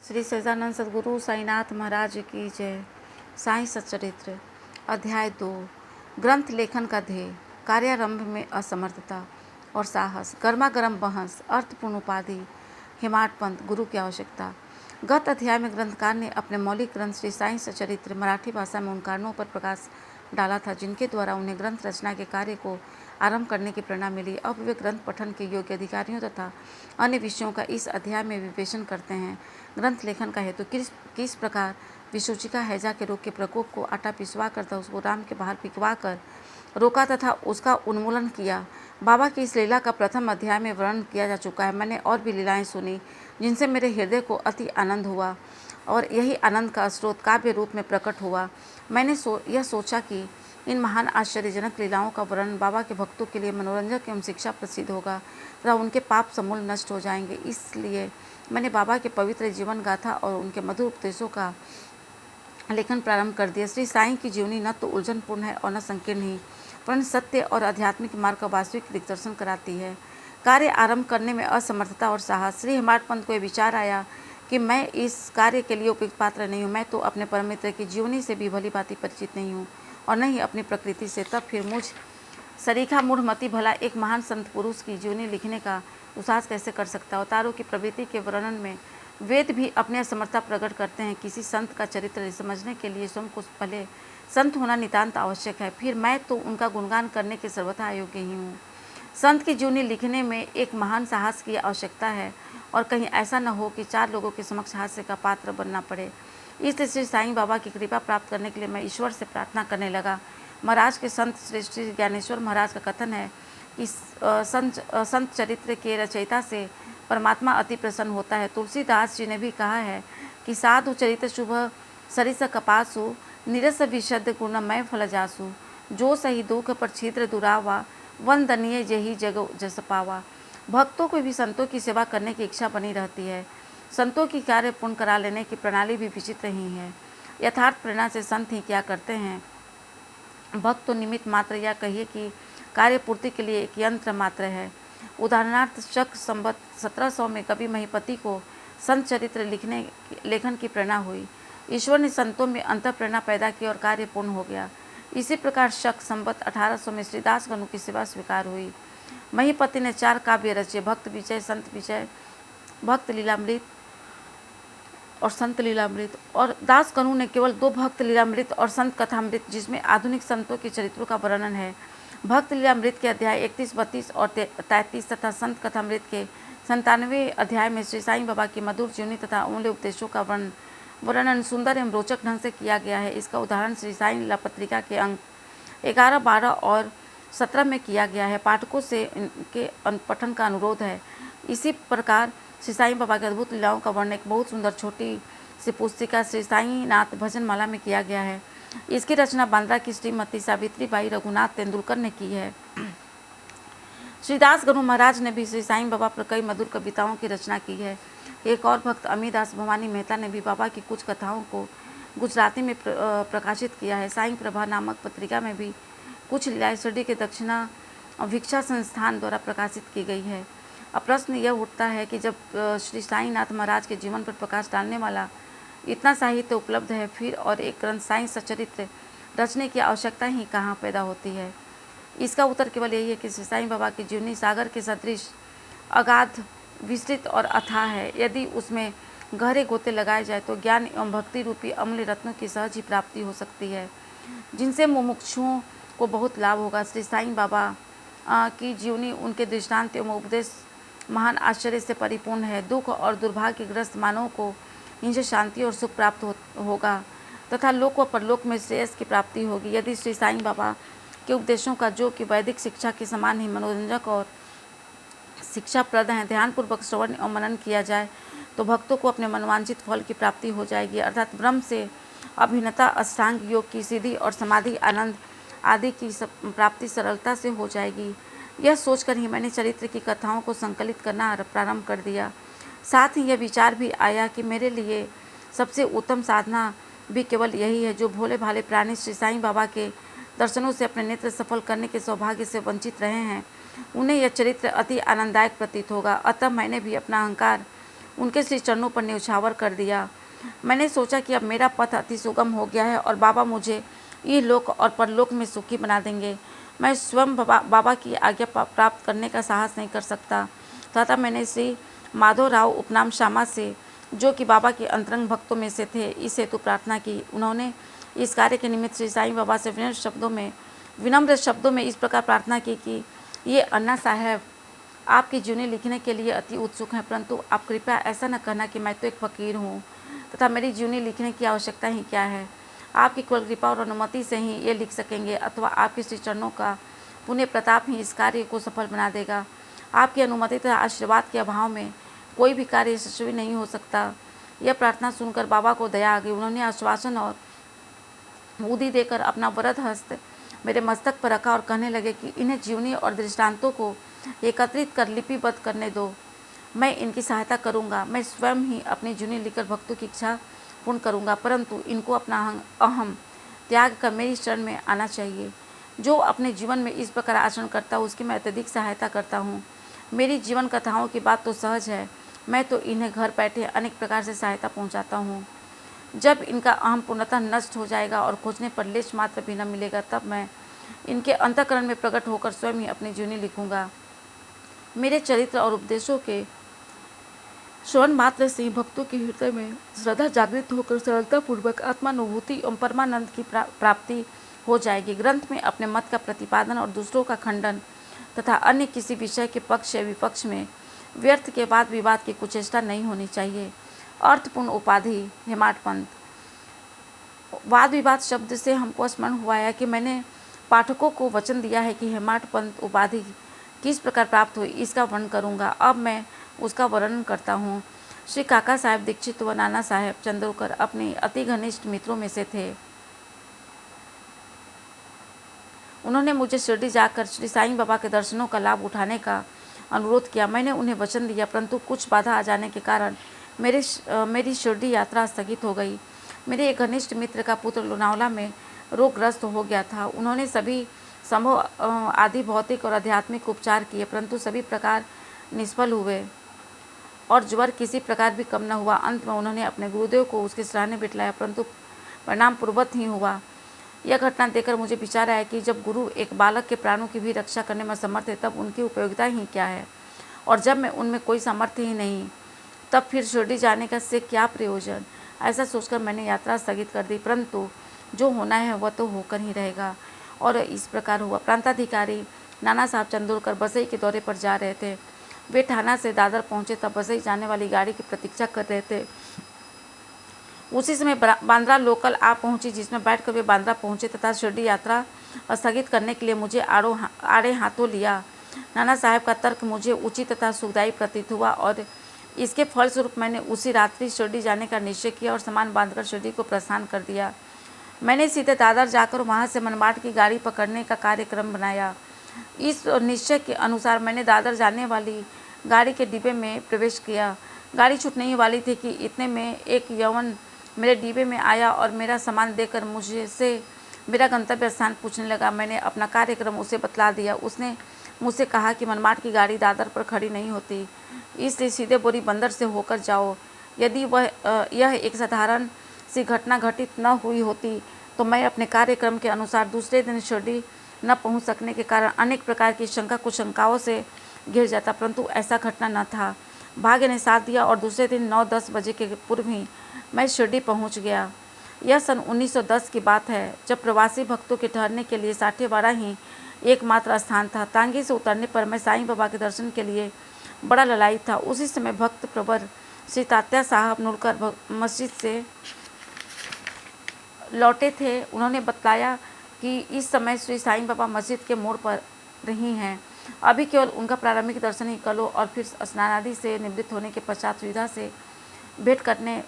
श्री सच्चिदानंद सद्गुरु साईनाथ महाराज की जय। साईं सच्चरित्र अध्याय 2। ग्रंथ लेखन का ध्येय, कार्यारंभ में असमर्थता और साहस, गर्मा गर्म बहस, अर्थपूर्ण उपाधि, हेमाड पंथ, गुरु की आवश्यकता। गत अध्याय में ग्रंथकार ने अपने मौलिक ग्रंथ श्री साईं सच्चरित्र मराठी भाषा में उन कारणों पर प्रकाश डाला था जिनके द्वारा उन्हें ग्रंथ रचना के कार्य को आरंभ करने की प्रेरणा मिली। अब वे ग्रंथ पठन के योग्य अधिकारियों तथा अन्य विषयों का इस अध्याय में विवेचन करते हैं। ग्रंथ लेखन का हेतु किस प्रकार विसूचिका हैजा के रोग के प्रकोप को आटा पिसवा कर था उसको राम के बाहर पिकवा कर रोका तथा उसका उन्मूलन किया। बाबा की इस लीला का प्रथम अध्याय में वर्णन किया जा चुका है। मैंने और भी लीलाएं सुनी जिनसे मेरे हृदय को अति आनंद हुआ और यही आनंद का स्रोत काव्य रूप में प्रकट हुआ। मैंने यह सोचा कि इन महान आश्चर्यजनक लीलाओं का वर्णन बाबा के भक्तों के लिए मनोरंजक एवं शिक्षा प्रसिद्ध होगा तथा उनके पाप समूल नष्ट हो जाएंगे। इसलिए मैंने बाबा के पवित्र जीवन गाथा और उनके मधुर उपदेशों का लेखन प्रारंभ कर दिया। श्री साईं की जीवनी न तो उलझनपूर्ण है और न संकीर्ण ही, परंतु सत्य और आध्यात्मिक मार्ग का वास्तविक दिग्दर्शन कराती है। कार्य आरंभ करने में असमर्थता और साहस। श्री हेमाड पंथ को यह विचार आया कि मैं इस कार्य के लिए उपयुक्त पात्र नहीं हूँ। मैं तो अपने परम मित्र की जीवनी से भी भली भांति परिचित नहीं हूँ और न ही अपनी प्रकृति से। तब फिर मुझ सरीखा मूढ़मती भला एक महान संत पुरुष की जीवनी लिखने का दुस्साहस कैसे कर सकता। अवतारों की प्रवृत्ति के वर्णन में वेद भी अपनी असमर्थता प्रकट करते हैं। किसी संत का चरित्र समझने के लिए स्वयं को पहले संत होना नितांत आवश्यक है, फिर मैं तो उनका गुणगान करने के सर्वथा अयोग्य ही हूँ। संत की जीवनी लिखने में एक महान साहस की आवश्यकता है और कहीं ऐसा न हो कि चार लोगों के समक्ष हास्य का पात्र बनना पड़े। इसलिए श्री साईं बाबा की कृपा प्राप्त करने के लिए मैं ईश्वर से प्रार्थना करने लगा। महाराज के संत श्री ज्ञानेश्वर महाराज का कथन है कि संत चरित्र के रचयिता से परमात्मा अति प्रसन्न होता है। तुलसीदास जी ने भी कहा है कि साधु चरित्र शुभ सरिस कपासु निरस विशद गुणमय फल जासु जो सही दुख पर छिद्र दुरावा वंदनीय जही जग जस पावा। भक्तों को भी संतों की सेवा करने की इच्छा बनी रहती है। संतों की कार्य पूर्ण करा लेने की प्रणाली भी विचित्र ही है। यथार्थ प्रेरणा से संत ही क्या करते हैं, भक्त तो निमित्त मात्र या कहिए कि कार्य पूर्ति के लिए एक यंत्र मात्र है। उदाहरणार्थ शक संवत 1700 में कवि महिपति को संत चरित्र लेखन की प्रेरणा हुई। ईश्वर ने संतों में अंतर प्रेरणा पैदा की और कार्य पूर्ण हो गया। इसी प्रकार शक संवत 1800 में श्रीदास गणु की सेवा स्वीकार हुई। महिपति ने 4 काव्य रचे, भक्त विजय, संत विजय, भक्त लीलामृत और संत लीलामृत, और दास कनु ने केवल 2 भक्त लीलामृत और संत कथामृत जिसमें आधुनिक संतों के चरित्रों का वर्णन है। भक्त लीलामृत के अध्याय 31, 32 और 33 तथा संत कथामृत के 97वें अध्याय में श्री साईं बाबा की मधुर जीवनी तथा अमूल्य उपदेशों का वर्णन सुंदर एवं रोचक ढंग से किया गया है। इसका उदाहरण श्री साईं लीला पत्रिका के अंक 11, 12 और 17 में किया गया है। पाठकों से इनके पठन का अनुरोध है। इसी प्रकार श्री साईं बाबा के अद्भुत लीलाओं का वर्णन एक बहुत सुंदर छोटी सी पुस्तिका श्री साईं नाथ भजन माला में किया गया है। इसकी रचना बांद्रा की श्रीमती सावित्रीबाई रघुनाथ तेंदुलकर ने की है। श्रीदास गणु महाराज ने भी श्री साईं बाबा पर कई मधुर कविताओं की रचना की है। एक और भक्त अमीदास भवानी मेहता ने भी बाबा की कुछ कथाओं को गुजराती में प्रकाशित किया है। साईं प्रभा नामक पत्रिका में भी कुछ लीलाएं शिरडी के दक्षिणा भिक्षा संस्थान द्वारा प्रकाशित की गई है। अब प्रश्न यह उठता है कि जब श्री साईं नाथ महाराज के जीवन पर प्रकाश डालने वाला इतना साहित्य उपलब्ध है, फिर और एक ग्रंथ साईं सच्चरित्र रचने की आवश्यकता ही कहाँ पैदा होती है। इसका उत्तर केवल यही है कि श्री साईं बाबा की जीवनी सागर के सदृश अगाध, विस्तृत और अथाह है। यदि उसमें गहरे गोते लगाए जाए तो ज्ञान एवं भक्ति रूपी अमूल्य रत्नों की सहज ही प्राप्ति हो सकती है, जिनसे मुमुक्षुओं को बहुत लाभ होगा। श्री साईं बाबा की जीवनी, उनके दृष्टांत एवं उपदेश महान आश्चर्य से परिपूर्ण है। दुख और दुर्भाग्यग्रस्त मानवों को इनसे शांति और सुख प्राप्त होगा तथा लोक व परलोक में श्रेयस की प्राप्ति होगी। यदि श्री साईं बाबा के उपदेशों का, जो कि वैदिक शिक्षा के समान ही मनोरंजक और शिक्षाप्रद हैं, ध्यानपूर्वक श्रवण एवं मनन किया जाए तो भक्तों को अपने मनोवांछित फल की प्राप्ति हो जाएगी, अर्थात ब्रह्म से अभिन्नता, अष्टांग योग की सिद्धि और समाधि, आनंद आदि की प्राप्ति सरलता से हो जाएगी। यह सोचकर ही मैंने चरित्र की कथाओं को संकलित करना प्रारंभ कर दिया। साथ ही यह विचार भी आया कि मेरे लिए सबसे उत्तम साधना भी केवल यही है। जो भोले भाले प्राणी श्री साईं बाबा के दर्शनों से अपने नेत्र सफल करने के सौभाग्य से वंचित रहे हैं, उन्हें यह चरित्र अति आनंददायक प्रतीत होगा। अतः मैंने भी अपना अहंकार उनके श्री चरणों पर न्यौछावर कर दिया। मैंने सोचा कि अब मेरा पथ अति सुगम हो गया है और बाबा मुझे इहलोक और परलोक में सुखी बना देंगे। मैं स्वयं बाबा की आज्ञा प्राप्त करने का साहस नहीं कर सकता। तथा मैंने श्री माधवराव उपनाम श्यामा से, जो कि बाबा के अंतरंग भक्तों में से थे, इस हेतु प्रार्थना की। उन्होंने इस कार्य के निमित्त श्री साईं बाबा से विनम्र शब्दों में इस प्रकार प्रार्थना की कि ये अन्ना साहब आपकी जीवनी लिखने के लिए अति उत्सुक हैं, परंतु आप कृपया ऐसा न कहना कि मैं तो एक फ़कीर हूँ तथा मेरी जीवनी लिखने की आवश्यकता ही क्या है। आपकी कुल कृपा और अनुमति से ही ये लिख सकेंगे, अथवा आपके श्री चरणों का पुण्य प्रताप ही इस कार्य को सफल बना देगा। आपकी अनुमति तथा आशीर्वाद के अभाव में कोई भी कार्य यशस्वी नहीं हो सकता। यह प्रार्थना सुनकर बाबा को दया आ गई। उन्होंने आश्वासन और बूंदी देकर अपना वरद हस्त मेरे मस्तक पर रखा और कहने लगे कि इन्हें जीवनी और दृष्टांतों को एकत्रित कर लिपिबद्ध करने दो। मैं इनकी सहायता करूंगा। मैं स्वयं ही अपनी जीवनी लिखकर भक्तों की इच्छा पूर्ण करूंगा, परंतु इनको अपना अहम त्याग कर मेरी शरण में आना चाहिए। जो अपने जीवन में इस प्रकार आचरण करता है उसकी मैं अत्यधिक सहायता करता हूँ। मेरी जीवन कथाओं की बात तो सहज है, मैं तो इन्हें घर बैठे अनेक प्रकार से सहायता पहुँचाता हूँ। जब इनका अहम पूर्णतः नष्ट हो जाएगा और खोजने पर लेश मात्र भी न मिलेगा, तब मैं इनके अंतःकरण में प्रकट होकर स्वयं ही अपनी जीवनी लिखूंगा। मेरे चरित्र और उपदेशों के श्रवण मात्र से भक्तों के हृदय में श्रद्धा जागृत होकर सरलतापूर्वक आत्मानुभूति एवं परमानंद की प्राप्ति हो जाएगी। ग्रंथ में अपने मत का प्रतिपादन और दूसरों का खंडन तथा अन्य किसी विषय के पक्ष या विपक्ष में व्यर्थ के वाद विवाद की कुचेष्टा नहीं होनी चाहिए। अर्थपूर्ण उपाधि हेमाड पंत। वाद विवाद शब्द से हमको स्मरण हुआ है कि मैंने पाठकों को वचन दिया है कि हेमाड पंत उपाधि किस प्रकार प्राप्त हुई इसका वर्णन करूंगा। अब मैं उसका वर्णन करता हूँ। श्री काका साहेब दीक्षित व नाना साहेब चंद्रोकर अपने अति घनिष्ठ मित्रों में से थे। उन्होंने मुझे शिरडी जाकर श्री साईं बाबा के दर्शनों का लाभ उठाने का अनुरोध किया। मैंने उन्हें वचन दिया, परंतु कुछ बाधा आ जाने के कारण मेरी शिरडी यात्रा स्थगित हो गई। मेरे एक घनिष्ठ मित्र का पुत्र लोनावला में रोगग्रस्त हो गया था। उन्होंने सभी संभव आदि भौतिक और आध्यात्मिक उपचार किए, परंतु सभी प्रकार निष्फल हुए और ज्वर किसी प्रकार भी कम न हुआ। अंत में उन्होंने अपने गुरुदेव को उसके सराहने बिठलाया, परंतु परिणाम पूर्वत ही हुआ। यह घटना देखकर मुझे विचार आया कि जब गुरु एक बालक के प्राणों की भी रक्षा करने में समर्थ है, तब उनकी उपयोगिता ही क्या है, और जब मैं उनमें कोई सामर्थ्य ही नहीं, तब फिर शिरडी जाने का से क्या प्रयोजन। ऐसा सोचकर मैंने यात्रा स्थगित कर दी, परंतु जो होना है वह तो होकर ही रहेगा। और इस प्रकार हुआ। प्रांताधिकारी नाना साहब चंदोरकर बसई के दौरे पर जा रहे थे। वे ठाना से दादर पहुंचे तब बसई जाने वाली गाड़ी की प्रतीक्षा कर रहे थे। उसी समय बांद्रा लोकल आ पहुंची, जिसमें बैठकर वे बांद्रा पहुंचे तथा शिरडी यात्रा स्थगित करने के लिए मुझे आड़े हाथों लिया। नाना साहब का तर्क मुझे उचित तथा सुखदायी प्रतीत हुआ और इसके फलस्वरूप मैंने उसी रात्रि शिरडी जाने का निश्चय किया और सामान बांधकर शिरडी को प्रस्थान कर दिया। मैंने सीधे दादर जाकर वहां से मनमाड की गाड़ी पकड़ने का कार्यक्रम बनाया। इस निश्चय के अनुसार मैंने दादर जाने वाली गाड़ी के डिब्बे में प्रवेश किया। गाड़ी छूटने ही वाली थी कि इतने में एक यौवन मेरे डिब्बे में आया और मेरा सामान देकर मुझसे मेरा गंतव्य स्थान पूछने लगा। मैंने अपना कार्यक्रम उसे बतला दिया। उसने मुझसे कहा कि मनमाड की गाड़ी दादर पर खड़ी नहीं होती, इसलिए सीधे बोरी बंदर से होकर जाओ। यदि यह एक साधारण सी घटना घटित न हुई होती तो मैं अपने कार्यक्रम के अनुसार दूसरे दिन शिरडी न पहुंच सकने के कारण अनेक प्रकार की शंका कुशंकाओं से घिर जाता, परंतु ऐसा घटना न था। भाग्य ने साथ दिया और दूसरे दिन 9-10 बजे के पूर्व ही मैं शिरडी पहुंच गया। यह सन 1910 की बात है, जब प्रवासी भक्तों के ठहरने के लिए साठेवाड़ा ही एकमात्र स्थान था। तांगे से उतरने पर मैं साईं बाबा के दर्शन के लिए बड़ा ललायित था। उसी समय भक्त प्रवर श्री तात्या साहब नुरकर मस्जिद से लौटे थे। उन्होंने बताया कि इस समय श्री साईं बाबा मस्जिद के मोड़ पर ही हैं। अभी केवल उनका प्रारंभिक दर्शन ही कर लो और फिर स्नान आदि से निवृत्त होने के पश्चात सुविधा से भेंट करने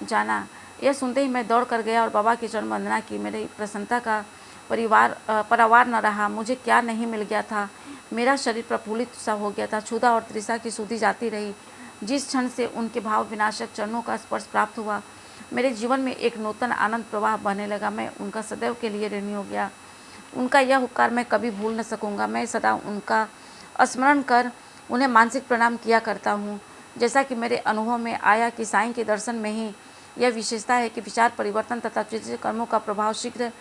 जाना। यह सुनते ही मैं दौड़ कर गया और बाबा की चरण वंदना की। मेरी प्रसन्नता का परिवार न रहा। मुझे क्या नहीं मिल गया था। मेरा शरीर प्रफुल्लित सा हो गया था। क्षुधा और तृषा की सुधि जाती रही। जिस क्षण से उनके भाव विनाशक चरणों का स्पर्श प्राप्त हुआ, मेरे जीवन में एक नूतन आनंद प्रवाह बहने लगा। मैं उनका सदैव के लिए ऋणी हो गया। उनका यह उपकार मैं कभी भूल न सकूंगा। मैं सदा उनका स्मरण कर उन्हें मानसिक प्रणाम किया करता हूँ। जैसा कि मेरे अनुभव में आया कि साईं के दर्शन में ही यह विशेषता है कि विचार परिवर्तन तथा चिकित्सीय कर्मों का प्रभाव शीघ्र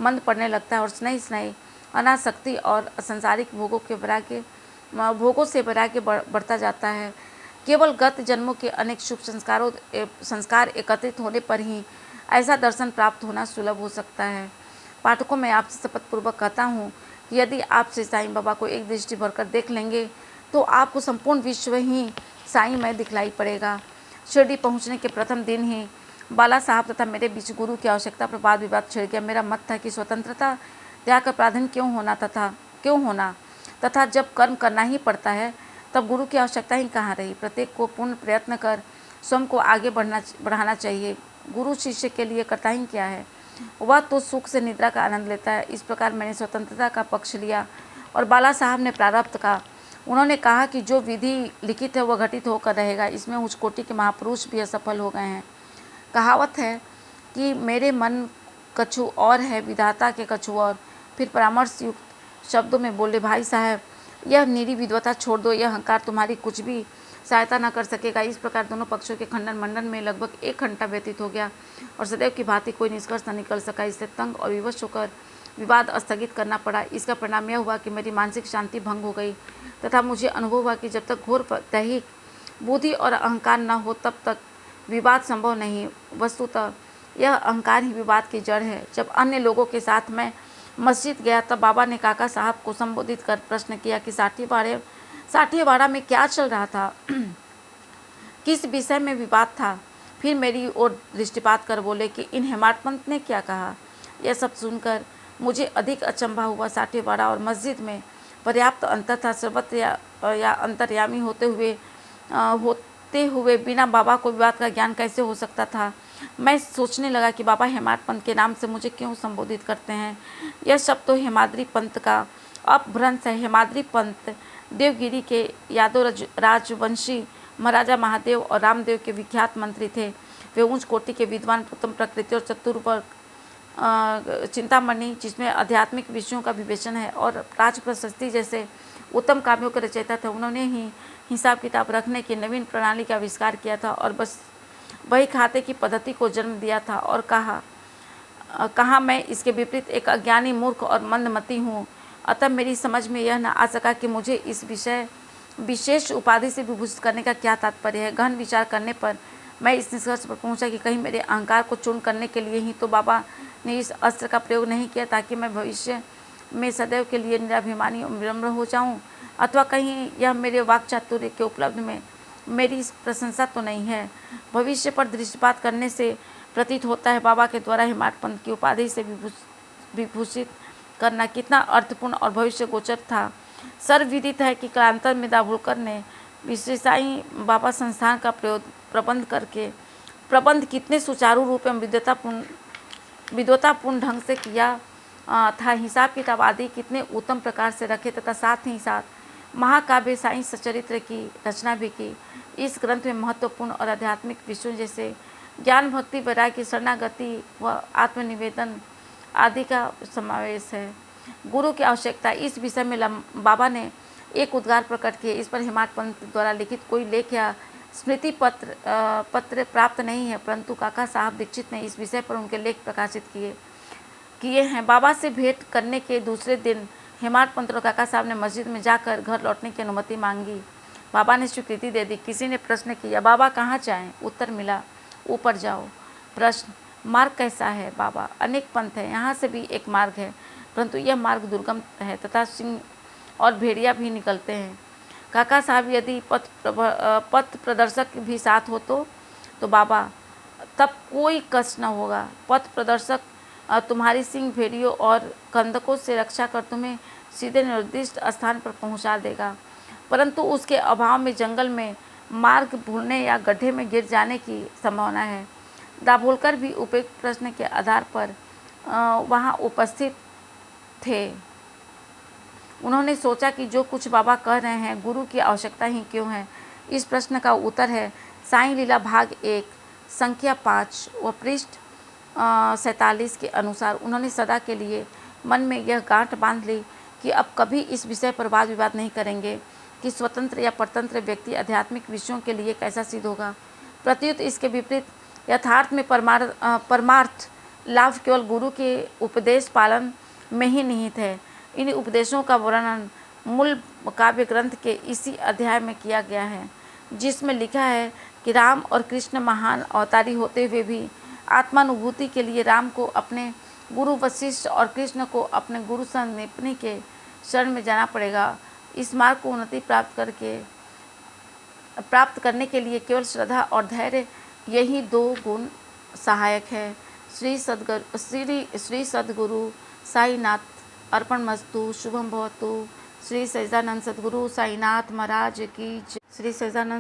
मंद पड़ने लगता है और स्नेही स्नेही अनासक्ति और सांसारिक भोगों से वैराग्य बढ़ता जाता है। केवल गत जन्मों के अनेक शुभ संस्कार एकत्रित होने पर ही ऐसा दर्शन प्राप्त होना सुलभ हो सकता है। पाठकों, मैं आपसे शपथपूर्वक कहता हूँ कि यदि आप श्री साईं बाबा को एक दृष्टि भरकर देख लेंगे तो आपको संपूर्ण विश्व ही साईं में दिखलाई पड़ेगा। शिरडी पहुँचने के प्रथम दिन ही बाला साहब तथा मेरे बीच गुरु की आवश्यकता पर वाद विवाद छिड़ गया। मेरा मत था कि स्वतंत्रता त्याग कर प्राधीन क्यों होना तथा जब कर्म करना ही पड़ता है तब गुरु की आवश्यकता ही कहाँ रही। प्रत्येक को पूर्ण प्रयत्न कर स्वयं को आगे बढ़ाना चाहिए। गुरु शिष्य के लिए करता ही क्या है, वह तो सुख से निद्रा का आनंद लेता है। इस प्रकार मैंने स्वतंत्रता का पक्ष लिया और बाला साहब ने प्रारब्ध का। उन्होंने कहा कि जो विधि लिखित है वह घटित होकर रहेगा। इसमें उच्च कोटि के महापुरुष भी असफल हो गए हैं। कहावत है कि मेरे मन कछु और है, विधाता के कछु और। फिर परामर्श युक्त शब्दों में बोले, भाई साहब, यह निरी विद्वता छोड़ दो, यह अहंकार तुम्हारी कुछ भी सहायता न कर सकेगा। इस प्रकार दोनों पक्षों के खंडन मंडन में लगभग 1 घंटा व्यतीत हो गया और सदैव की भांति कोई निष्कर्ष न निकल सका। इससे तंग और विवश होकर विवाद स्थगित करना पड़ा। इसका परिणाम यह हुआ कि मेरी मानसिक शांति भंग हो गई तथा मुझे अनुभव हुआ कि जब तक घोर दैहिक बुद्धि और अहंकार न हो तब तक विवाद संभव नहीं। वस्तुतः यह अहंकार ही विवाद की जड़ है। जब अन्य लोगों के साथ मैं मस्जिद गया तब बाबा ने काका साहब को संबोधित कर प्रश्न किया कि साठीवाड़ा में क्या चल रहा था, किस विषय में विवाद था। फिर मेरी ओर दृष्टिपात कर बोले कि इन हेमाडपंत ने क्या कहा। यह सब सुनकर मुझे अधिक अचंभा हुआ। साठीवाड़ा और मस्जिद में पर्याप्त अंतर था। सर्वत्र या अंतर्यामी होते हुए बिना बाबा को विवाद का ज्ञान कैसे हो सकता था। मैं सोचने लगा कि बाबा हेमाडपंत के नाम से मुझे क्यों संबोधित करते हैं। यह सब तो हेमाद्री पंथ का अपभ्रंश है। हेमाद्री पंथ देवगिरी के यादव राजवंशी महाराजा महादेव और रामदेव के विख्यात मंत्री थे। वे उच्च कोटि के विद्वान, उत्तम प्रकृति और चतुर्वर्ग चिंतामणि, जिसमें आध्यात्मिक विषयों का विवेचन है, और राज प्रशस्ति जैसे उत्तम काव्यों के रचयिता थे। उन्होंने ही हिसाब किताब रखने की नवीन प्रणाली का आविष्कार किया था और बस वही खाते की पद्धति को जन्म दिया था। और कहा मैं इसके विपरीत एक अज्ञानी, मूर्ख और मंदमती हूँ। अतः मेरी समझ में यह न आ सका कि मुझे इस विशेष उपाधि से विभूषित करने का क्या तात्पर्य है। गहन विचार करने पर मैं इस निष्कर्ष पर पहुंचा कि कहीं मेरे अहंकार को चूर्ण करने के लिए ही तो बाबा ने इस अस्त्र का प्रयोग नहीं किया ताकि मैं भविष्य में सदैव के लिए निराभिमानी और विनम्र हो जाऊं, अथवा कहीं यह मेरे वाक् चातुर्य के उपलब्ध में मेरी प्रशंसा तो नहीं है। भविष्य पर दृष्टिपात करने से प्रतीत होता है बाबा के द्वारा हेमाडपंत की उपाधि से विभूषित करना कितना अर्थपूर्ण और भविष्य गोचर था। सर्वविदित है कि कालांतर में दाभोलकर ने विश्वेसाई बाबा संस्थान का प्रबंध कितने सुचारू रूप एवं विद्वतापूर्ण ढंग से किया था। हिसाब किताब आदि कितने उत्तम प्रकार से रखे तथा साथ ही साथ महाकाव्य साईं सचरित्र की रचना भी की। इस ग्रंथ में महत्वपूर्ण और आध्यात्मिक विषयों जैसे ज्ञान, भक्ति, वैराग्य, शरणागति व आत्मनिवेदन आदि का समावेश है। गुरु की आवश्यकता, इस विषय में बाबा ने एक उद्गार प्रकट किए। इस पर हेमाडपंत द्वारा लिखित कोई लेख या स्मृति पत्र प्राप्त नहीं है, परंतु काका साहब दीक्षित ने इस विषय पर उनके लेख प्रकाशित किए हैं। बाबा से भेंट करने के दूसरे दिन हेमाडपंत और काका साहब ने मस्जिद में जाकर घर लौटने की अनुमति मांगी। बाबा ने स्वीकृति दे दी। किसी ने प्रश्न किया, बाबा कहाँ जाएं? उत्तर मिला, ऊपर जाओ। प्रश्न, मार्ग कैसा है? बाबा, अनेक पंथ है, यहाँ से भी एक मार्ग है, परंतु यह मार्ग दुर्गम है तथा सिंह और भेड़िया भी निकलते हैं। काका साहब, यदि पथ प्रदर्शक भी साथ हो तो बाबा, तब कोई कष्ट न होगा। पथ प्रदर्शक तुम्हारी सिंह, भेड़ियों और कंदकों से रक्षा कर तुम्हें सीधे निर्दिष्ट स्थान पर पहुंचा देगा, परंतु उसके अभाव में जंगल में मार्ग भूलने या गड्ढे में गिर जाने की संभावना है। दाभोलकर भी उपयुक्त प्रश्न के आधार पर वहां उपस्थित थे। उन्होंने सोचा कि जो कुछ बाबा कह रहे हैं, गुरु की आवश्यकता ही क्यों है। इस प्रश्न का उत्तर है साईं लीला भाग 1 संख्या 5 व पृष्ठ 47 के अनुसार। उन्होंने सदा के लिए मन में यह गांठ बांध ली कि अब कभी इस विषय पर वाद विवाद नहीं करेंगे। कि स्वतंत्र या परतंत्र व्यक्ति आध्यात्मिक विषयों के लिए कैसा सिद्ध होगा। प्रत्युत इसके विपरीत यथार्थ में परमार्थ लाभ केवल गुरु के उपदेश पालन में ही निहित है। इन उपदेशों का वर्णन मूल काव्य ग्रंथ के इसी अध्याय में किया गया है, जिसमें लिखा है कि राम और कृष्ण महान अवतारी होते हुए भी आत्मानुभूति के लिए राम को अपने गुरु वशिष्ठ और कृष्ण को अपने गुरु संदीपनी के शरण में जाना पड़ेगा। इस मार्ग को उन्नति प्राप्त करने के लिए केवल श्रद्धा और धैर्य यही दो गुण सहायक है। श्री सद्गुरु साईनाथ अर्पणमस्तु। शुभम भवतु। श्री सच्चिदानंद सद्गुरु साईनाथ महाराज की जय। श्री सच्चिदानंद